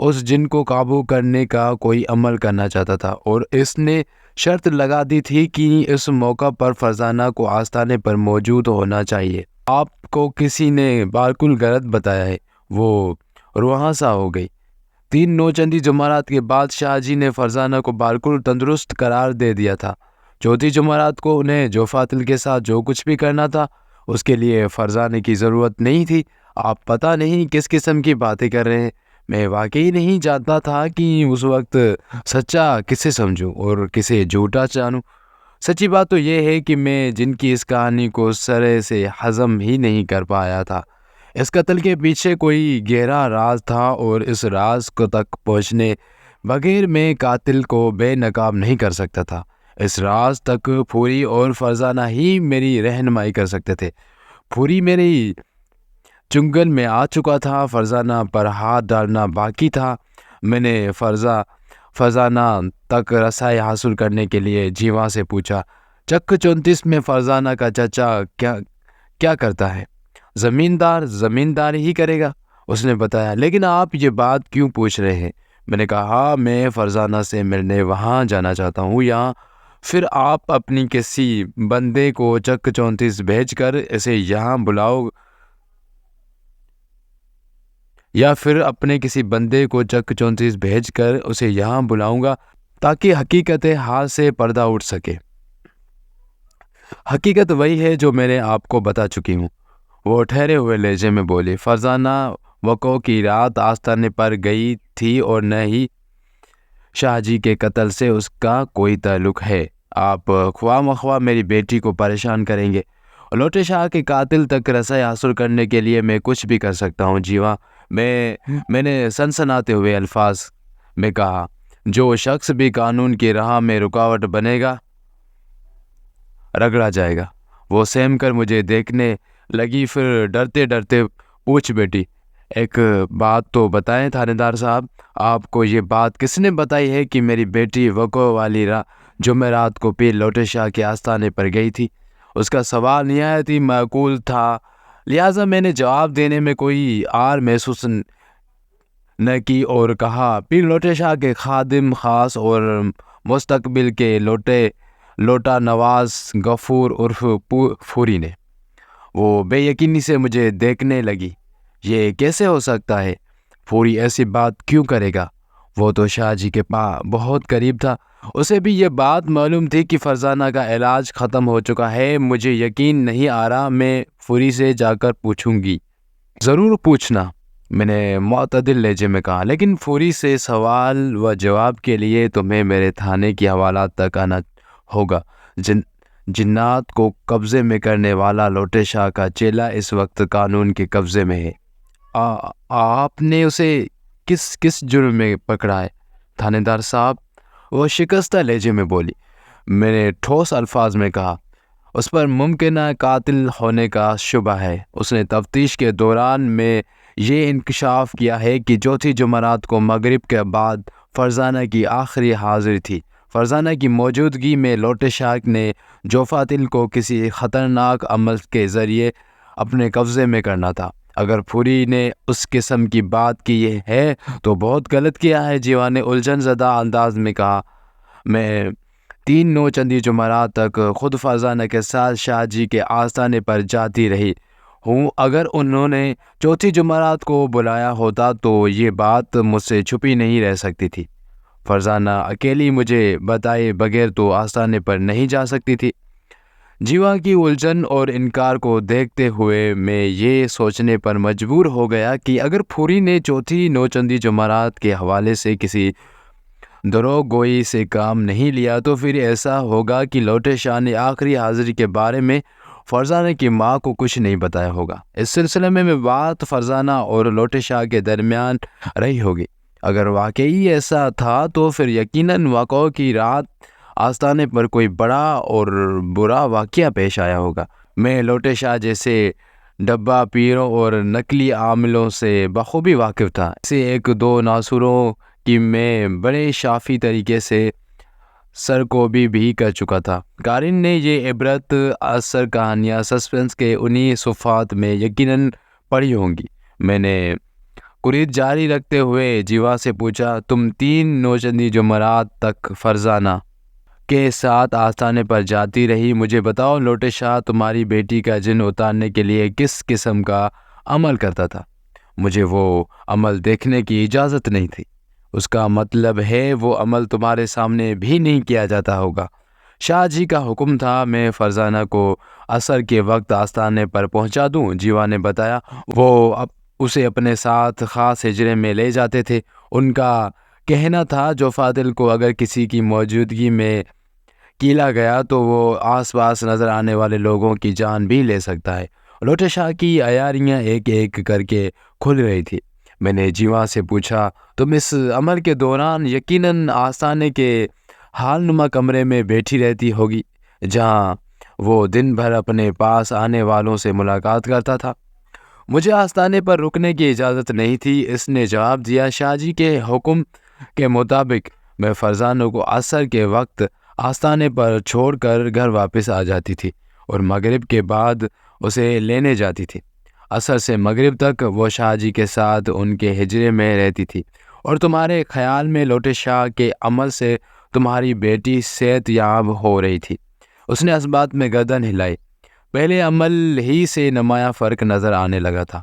اس جن کو قابو کرنے کا کوئی عمل کرنا چاہتا تھا اور اس نے شرط لگا دی تھی کہ اس موقع پر فرزانہ کو آستانے پر موجود ہونا چاہیے۔ آپ کو کسی نے بالکل غلط بتایا ہے۔ وہ روحاں سا ہو گئی۔ 3 نوچندی جمعرات کے بعد شاہ جی نے فرزانہ کو بالکل تندرست قرار دے دیا تھا۔ چوتھی جمعرات کو انہیں جو فاتل کے ساتھ جو کچھ بھی کرنا تھا اس کے لیے فرزانے کی ضرورت نہیں تھی۔ آپ پتہ نہیں کس قسم کی باتیں کر رہے ہیں۔ میں واقعی نہیں جانتا تھا کہ اس وقت سچا کسے سمجھوں اور کسے جھوٹا جانوں۔ سچی بات تو یہ ہے کہ میں جن کی اس کہانی کو سرے سے ہضم ہی نہیں کر پایا تھا۔ اس قتل کے پیچھے کوئی گہرا راز تھا اور اس راز کو تک پہنچنے بغیر میں قاتل کو بے نقاب نہیں کر سکتا تھا۔ اس راز تک پھوری اور فرزانہ ہی میری رہنمائی کر سکتے تھے۔ پھوری میری چنگل میں آ چکا تھا، فرزانہ پر ہاتھ ڈالنا باقی تھا۔ میں نے فرزانہ تک رسائی حاصل کرنے کے لیے جیواں سے پوچھا، چک 34 میں فرزانہ کا چچا کیا کرتا ہے؟ زمینداری ہی کرے گا، اس نے بتایا۔ لیکن آپ یہ بات کیوں پوچھ رہے ہیں؟ میں نے کہا، میں فرزانہ سے ملنے وہاں جانا چاہتا ہوں، یا پھر آپ اپنی کسی بندے کو چک 34 بھیج کر اسے یہاں بلاؤ بلاؤں گا تاکہ حقیقت حال سے پردہ اٹھ سکے۔ حقیقت وہی ہے جو میں نے آپ کو بتا چکی ہوں، وہ ٹھہرے ہوئے لہجے میں بولی۔ فرزانہ وقوع کی رات آستانے پر گئی تھی اور نہ ہی شاہ جی کے قتل سے اس کا کوئی تعلق ہے۔ آپ خواہ مخواہ میری بیٹی کو پریشان کریں گے۔ لوٹے شاہ کے قاتل تک رسائی حاصل کرنے کے لیے میں کچھ بھی کر سکتا ہوں جیواں، میں نے سنسناتے ہوئے الفاظ میں کہا۔ جو شخص بھی قانون کی راہ میں رکاوٹ بنے گا رگڑا جائے گا۔ وہ سہم کر مجھے دیکھنے لگی، پھر ڈرتے ڈرتے پوچھ بیٹی، ایک بات تو بتائیں تھانے دار صاحب، آپ کو یہ بات کس نے بتائی ہے کہ میری بیٹی وقوع والی جمعرات کو پیر لوٹے شاہ کے آستانے پر گئی تھی؟ اس کا سوال نہایت ہی معقول تھا، لہٰذا میں نے جواب دینے میں کوئی آر محسوس نہ کی اور کہا، پیر لوٹے شاہ کے خادم خاص اور مستقبل کے لوٹا نواز غفور عرف پھوری نے۔ وہ بے یقینی سے مجھے دیکھنے لگی۔ یہ کیسے ہو سکتا ہے؟ پھوری ایسی بات کیوں کرے گا؟ وہ تو شاہ جی کے بہت قریب تھا، اسے بھی یہ بات معلوم تھی کہ فرزانہ کا علاج ختم ہو چکا ہے۔ مجھے یقین نہیں آ رہا، میں پھوری سے جا کر پوچھوں گی۔ ضرور پوچھنا، میں نے معتدل لہجے میں کہا، لیکن پھوری سے سوال و جواب کے لیے تمہیں میرے تھانے کی حوالات تک آنا ہوگا۔ جنات کو قبضے میں کرنے والا لوٹے شاہ کا چیلا اس وقت قانون کے قبضے میں ہے۔ آپ نے اسے کس جرم میں پکڑا ہے تھانے دار صاحب؟ وہ شکستہ لہجے میں بولی۔ میں نے ٹھوس الفاظ میں کہا، اس پر ممکنہ قاتل ہونے کا شبہ ہے۔ اس نے تفتیش کے دوران میں یہ انکشاف کیا ہے کہ چوتھی جمعرات کو مغرب کے بعد فرزانہ کی آخری حاضری تھی۔ فرزانہ کی موجودگی میں لوٹے شاہ نے جو فاتل کو کسی خطرناک عمل کے ذریعے اپنے قبضے میں کرنا تھا۔ اگر پھوری نے اس قسم کی بات کی ہے تو بہت غلط کیا ہے، جیوان نے الجھن زدہ انداز میں کہا۔ میں 3 نوچندی جمعرات تک خود فرزانہ کے ساتھ شاہ جی کے آستانے پر جاتی رہی ہوں۔ اگر انہوں نے چوتھی جمعرات کو بلایا ہوتا تو یہ بات مجھ سے چھپی نہیں رہ سکتی تھی۔ فرزانہ اکیلی مجھے بتائے بغیر تو آستانے پر نہیں جا سکتی تھی۔ جیوا کی الجھن اور انکار کو دیکھتے ہوئے میں یہ سوچنے پر مجبور ہو گیا کہ اگر پھوری نے چوتھی نوچندی جمعرات کے حوالے سے کسی دروغ گوئی سے کام نہیں لیا تو پھر ایسا ہوگا کہ لوٹے شاہ نے آخری حاضری کے بارے میں فرزانہ کی ماں کو کچھ نہیں بتایا ہوگا۔ اس سلسلے میں بات فرزانہ اور لوٹے شاہ کے درمیان رہی ہوگی۔ اگر واقعی ایسا تھا تو پھر یقیناً واقعہ کی رات آستانے پر کوئی بڑا اور برا واقعہ پیش آیا ہوگا۔ میں لوٹے شاہ جیسے ڈبہ پیروں اور نقلی عاملوں سے بخوبی واقف تھا۔ اسے 1-2 ناصروں کی میں بڑے شافی طریقے سے سرکوبی بھی کر چکا تھا۔ قارئین نے یہ عبرت اثر کہانیاں سسپنس کے انہی صفحات میں یقیناً پڑھی ہوں گی۔ میں نے قرید جاری رکھتے ہوئے جیوا سے پوچھا، تم 3 نوچندی جمعرات تک فرزانہ کے ساتھ آستانے پر جاتی رہی، مجھے بتاؤ لوٹے شاہ تمہاری بیٹی کا جن اتارنے کے لیے کس قسم کا عمل کرتا تھا؟ مجھے وہ عمل دیکھنے کی اجازت نہیں تھی۔ اس کا مطلب ہے وہ عمل تمہارے سامنے بھی نہیں کیا جاتا ہوگا۔ شاہ جی کا حکم تھا میں فرزانہ کو عصر کے وقت آستانے پر پہنچا دوں۔ جیوا نے بتایا، وہ اسے اپنے ساتھ خاص حجرے میں لے جاتے تھے۔ ان کا کہنا تھا جو فاضل کو اگر کسی کی موجودگی میں کیلا گیا تو وہ آس پاس نظر آنے والے لوگوں کی جان بھی لے سکتا ہے۔ لوٹے شاہ کی عیاریاں ایک ایک کر کے کھل رہی تھی۔ میں نے جیوا سے پوچھا، تم اس عمل کے دوران یقیناً آستانے کے حال نما کمرے میں بیٹھی رہتی ہوگی جہاں وہ دن بھر اپنے پاس آنے والوں سے ملاقات کرتا تھا؟ مجھے آستانے پر رکنے کی اجازت نہیں تھی، اس نے جواب دیا۔ شاہ جی کے حکم کے مطابق میں فرزانہ کو عصر کے وقت آستانے پر چھوڑ کر گھر واپس آ جاتی تھی اور مغرب کے بعد اسے لینے جاتی تھی۔ عصر سے مغرب تک وہ شاہ جی کے ساتھ ان کے حجرے میں رہتی تھی۔ اور تمہارے خیال میں لوٹے شاہ کے عمل سے تمہاری بیٹی صحت یاب ہو رہی تھی؟ اس نے اس بات میں گردن ہلائی۔ پہلے عمل ہی سے نمایاں فرق نظر آنے لگا تھا،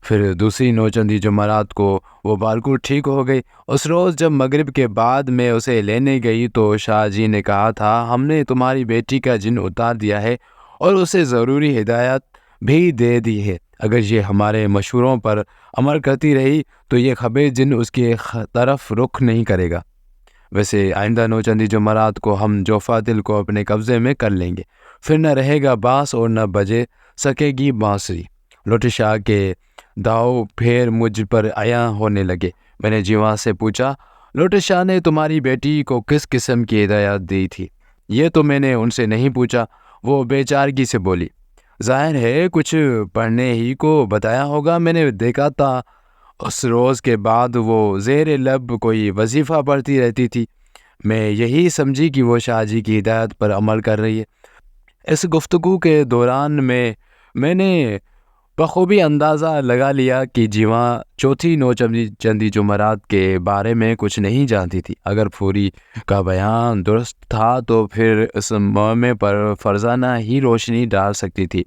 پھر دوسری نوچندی جمعرات کو وہ بالکل ٹھیک ہو گئی۔ اس روز جب مغرب کے بعد میں اسے لینے گئی تو شاہ جی نے کہا تھا، ہم نے تمہاری بیٹی کا جن اتار دیا ہے اور اسے ضروری ہدایت بھی دے دی ہے۔ اگر یہ ہمارے مشوروں پر عمل کرتی رہی تو یہ خبر جن اس کی طرف رخ نہیں کرے گا۔ ویسے آئندہ نوچندی جمعرات کو ہم جوفا دل کو اپنے قبضے میں کر لیں گے، پھر نہ رہے گا بانس اور نہ بجے سکے گی بانسری۔ لوٹے شاہ کے داؤ پھیر مجھ پر عیاں ہونے لگے۔ میں نے جیوا سے پوچھا، لوٹے شاہ نے تمہاری بیٹی کو کس قسم کی ہدایت دی تھی؟ یہ تو میں نے ان سے نہیں پوچھا، وہ بے چارگی سے بولی۔ ظاہر ہے کچھ پڑھنے ہی کو بتایا ہوگا، میں نے دیکھا تھا اس روز کے بعد وہ زیر لب کوئی وظیفہ پڑھتی رہتی تھی۔ میں یہی سمجھی کہ وہ شاہ جی کی ہدایت پر عمل کر رہی ہے۔ اس گفتگو کے دوران میں نے بخوبی اندازہ لگا لیا کہ جیوا چوتھی نوچندی جمعرات کے بارے میں کچھ نہیں جانتی تھی۔ اگر پوری کا بیان درست تھا تو پھر اس معاملے پر فرزانہ ہی روشنی ڈال سکتی تھی۔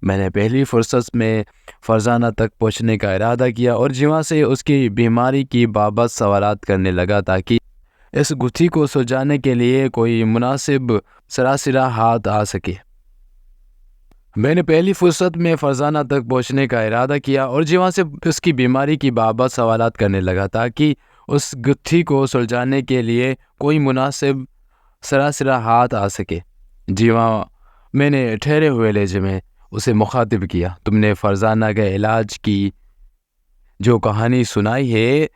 میں نے پہلی فرصت میں فرزانہ تک پہنچنے کا ارادہ کیا اور جیوا سے اس کی بیماری کی بابت سوالات کرنے لگا تاکہ اس گتھی کو سلجھانے کے لیے کوئی مناسب سراسرا ہاتھ آ سکے۔ میں نے پہلی فرصت میں فرزانہ تک پہنچنے کا ارادہ کیا اور جیوا سے اس کی بیماری کی بابت سوالات کرنے لگا تاکہ اس گتھی کو سلجھانے کے لیے کوئی مناسب سراسرا ہاتھ آ سکے۔ جیوا، میں نے ٹھہرے ہوئے لہجے میں اسے مخاطب کیا، تم نے فرزانہ کے علاج کی جو کہانی سنائی ہے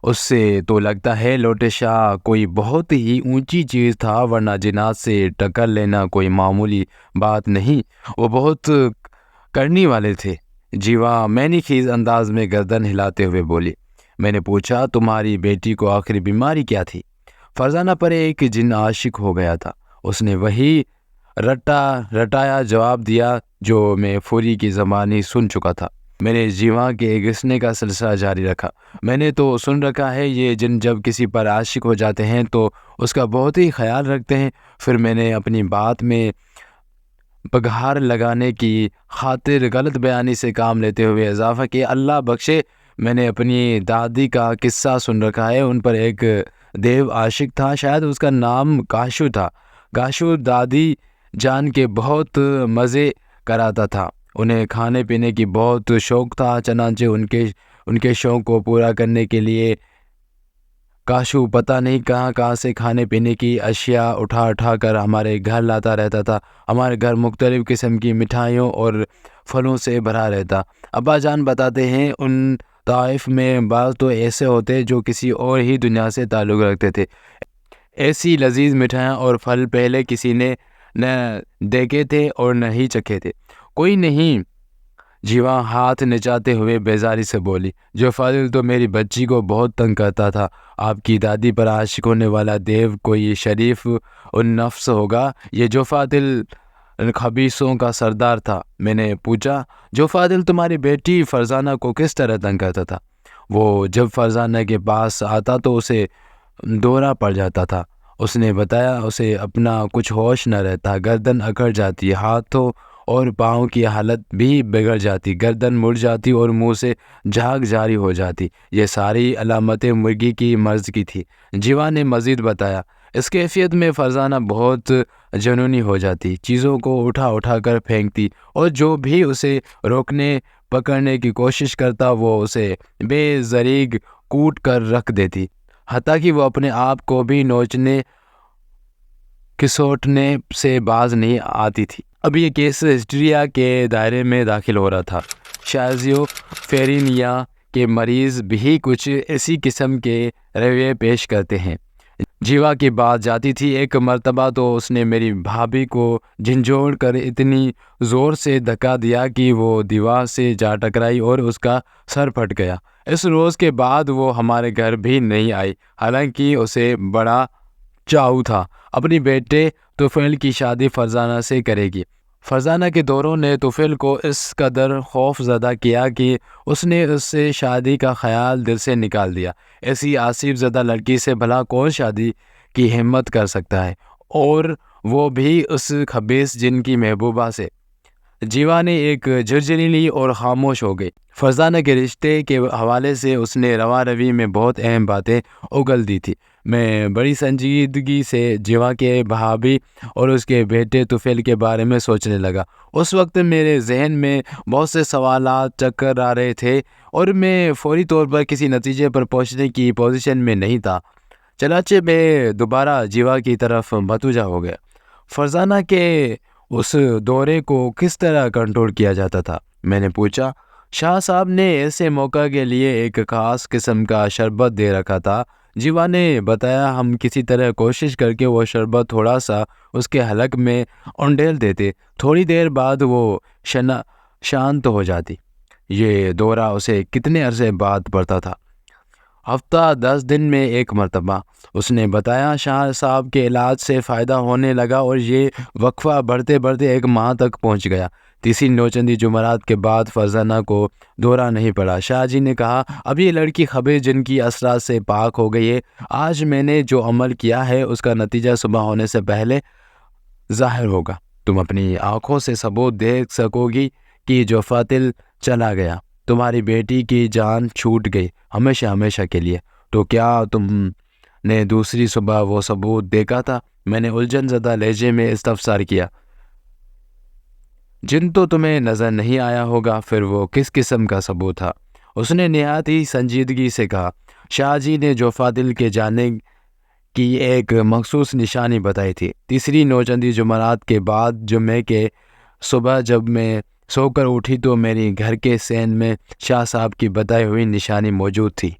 اس سے تو لگتا ہے لوٹے شاہ کوئی بہت ہی اونچی چیز تھا، ورنہ جنات سے ٹکر لینا کوئی معمولی بات نہیں، وہ بہت کرنی والے تھے۔ جیوا معنی خیز انداز میں گردن ہلاتے ہوئے بولی۔ میں نے پوچھا، تمہاری بیٹی کو آخری بیماری کیا تھی؟ فرزانہ پر ایک جن عاشق ہو گیا تھا۔ اس نے وہی رٹایا جواب دیا جو میں فوری کی زبانی سن چکا تھا۔ میں نے جیوا کے گھسنے کا سلسلہ جاری رکھا۔ میں نے تو سن رکھا ہے یہ جن جب کسی پر عاشق ہو جاتے ہیں تو اس کا بہت ہی خیال رکھتے ہیں۔ پھر میں نے اپنی بات میں بگہار لگانے کی خاطر غلط بیانی سے کام لیتے ہوئے اضافہ کیا، اللہ بخشے، میں نے اپنی دادی کا قصہ سن رکھا ہے، ان پر ایک دیو عاشق تھا، شاید اس کا نام کاشو تھا۔ کاشو دادی جان کے بہت مزے کراتا تھا، انہیں کھانے پینے کی بہت شوق تھا، چنانچہ ان کے شوق کو پورا کرنے کے لیے کاشو پتہ نہیں کہاں سے کھانے پینے کی اشیاء اٹھا کر ہمارے گھر لاتا رہتا تھا۔ ہمارے گھر مختلف قسم کی مٹھائیوں اور پھلوں سے بھرا رہتا۔ ابا جان بتاتے ہیں ان طائف میں بعض تو ایسے ہوتے جو کسی اور ہی دنیا سے تعلق رکھتے تھے، ایسی لذیذ مٹھائیاں اور پھل پہلے کسی نے نہ دیکھے تھے اور نہ ہی چکھے تھے۔ کوئی نہیں، جیوا ہاتھ نچاتے ہوئے بیزاری سے بولی، جو فاضل تو میری بچی کو بہت تنگ کرتا تھا، آپ کی دادی پر عاشق ہونے والا دیو کوئی شریف النفس ہوگا، یہ جو فاضل خبیثوں کا سردار تھا۔ میں نے پوچھا، جو فاضل تمہاری بیٹی فرزانہ کو کس طرح تنگ کرتا تھا؟ وہ جب فرزانہ کے پاس آتا تو اسے دورہ پڑ جاتا تھا۔ اس نے بتایا اسے اپنا کچھ ہوش نہ رہتا، گردن اکڑ جاتی، ہاتھوں اور پاؤں کی حالت بھی بگڑ جاتی، گردن مڑ جاتی اور منہ سے جھاگ جاری ہو جاتی۔ یہ ساری علامتیں مرغی کی مرض کی تھی۔ جیوا نے مزید بتایا اس کیفیت میں فرزانہ بہت جنونی ہو جاتی، چیزوں کو اٹھا اٹھا کر پھینکتی اور جو بھی اسے روکنے پکڑنے کی کوشش کرتا وہ اسے بے دریغ کوٹ کر رکھ دیتی، حتیٰ کہ وہ اپنے آپ کو بھی نوچنے کسوٹنے سے باز نہیں آتی تھی۔ اب یہ کیس ہسٹیریا کے دائرے میں داخل ہو رہا تھا۔ شائزوفرینیا کے مریض بھی کچھ اسی قسم کے رویے پیش کرتے ہیں۔ جیوا کی بات جاتی تھی۔ ایک مرتبہ تو اس نے میری بھابھی کو جھنجھوڑ کر اتنی زور سے دھکا دیا کہ وہ دیوار سے جا ٹکرائی اور اس کا سر پھٹ گیا۔ اس روز کے بعد وہ ہمارے گھر بھی نہیں آئی، حالانکہ اسے بڑا چاؤ تھا اپنی بیٹے طفیل کی شادی فرزانہ سے کرے گی۔ فرزانہ کے دوروں نے طفیل کو اس قدر خوف زدہ کیا کہ اس نے اس سے شادی کا خیال دل سے نکال دیا۔ ایسی آسیب زدہ لڑکی سے بھلا کون شادی کی ہمت کر سکتا ہے، اور وہ بھی اس خبیث جن کی محبوبہ سے۔ جیوا نے ایک جھرجھری لی اور خاموش ہو گئی۔ فرزانہ کے رشتے کے حوالے سے اس نے رواں روی میں بہت اہم باتیں اگل دی تھی۔ میں بڑی سنجیدگی سے جیوا کے بھابھی اور اس کے بیٹے طفیل کے بارے میں سوچنے لگا۔ اس وقت میرے ذہن میں بہت سے سوالات چکر آ رہے تھے اور میں فوری طور پر کسی نتیجے پر پہنچنے کی پوزیشن میں نہیں تھا۔ چنانچہ میں دوبارہ جیوا کی طرف متوجہ ہو گیا۔ فرزانہ کے اس دورے کو کس طرح کنٹرول کیا جاتا تھا؟ میں نے پوچھا۔ شاہ صاحب نے ایسے موقع کے لیے ایک خاص قسم کا شربت دے رکھا تھا۔ جیوا نے بتایا ہم کسی طرح کوشش کر کے وہ شربت تھوڑا سا اس کے حلق میں اونڈیل دیتے، تھوڑی دیر بعد وہ شانت ہو جاتی۔ یہ دورہ اسے کتنے عرصے بعد پڑتا تھا؟ ہفتہ 10 دن میں ایک مرتبہ۔ اس نے بتایا شاہ صاحب کے علاج سے فائدہ ہونے لگا اور یہ وقفہ بڑھتے بڑھتے 1 ماہ تک پہنچ گیا۔ تیسری نوچندی جمعرات کے بعد فرزانہ کو دورہ نہیں پڑا۔ شاہ جی نے کہا اب یہ لڑکی خبیث جن کی اثرات سے پاک ہو گئی ہے۔ آج میں نے جو عمل کیا ہے اس کا نتیجہ صبح ہونے سے پہلے ظاہر ہوگا۔ تم اپنی آنکھوں سے ثبوت دیکھ سکو گی کہ جو فاتل چلا گیا، تمہاری بیٹی کی جان چھوٹ گئی ہمیشہ ہمیشہ کے لیے۔ تو کیا تم نے دوسری صبح وہ ثبوت دیکھا تھا؟ میں نے الجھن زدہ لہجے میں استفسار کیا۔ جن تو تمہیں نظر نہیں آیا ہوگا، پھر وہ کس قسم کا ثبوت تھا؟ اس نے نہایت ہی سنجیدگی سے کہا شاہ جی نے جو فاتل کے جانے کی ایک مخصوص نشانی بتائی تھی۔ تیسری نوچندی جمعرات کے بعد جمعے کے صبح جب میں سو کر اٹھی تو میری گھر کے صحن میں شاہ صاحب کی بتائی ہوئی نشانی موجود تھی۔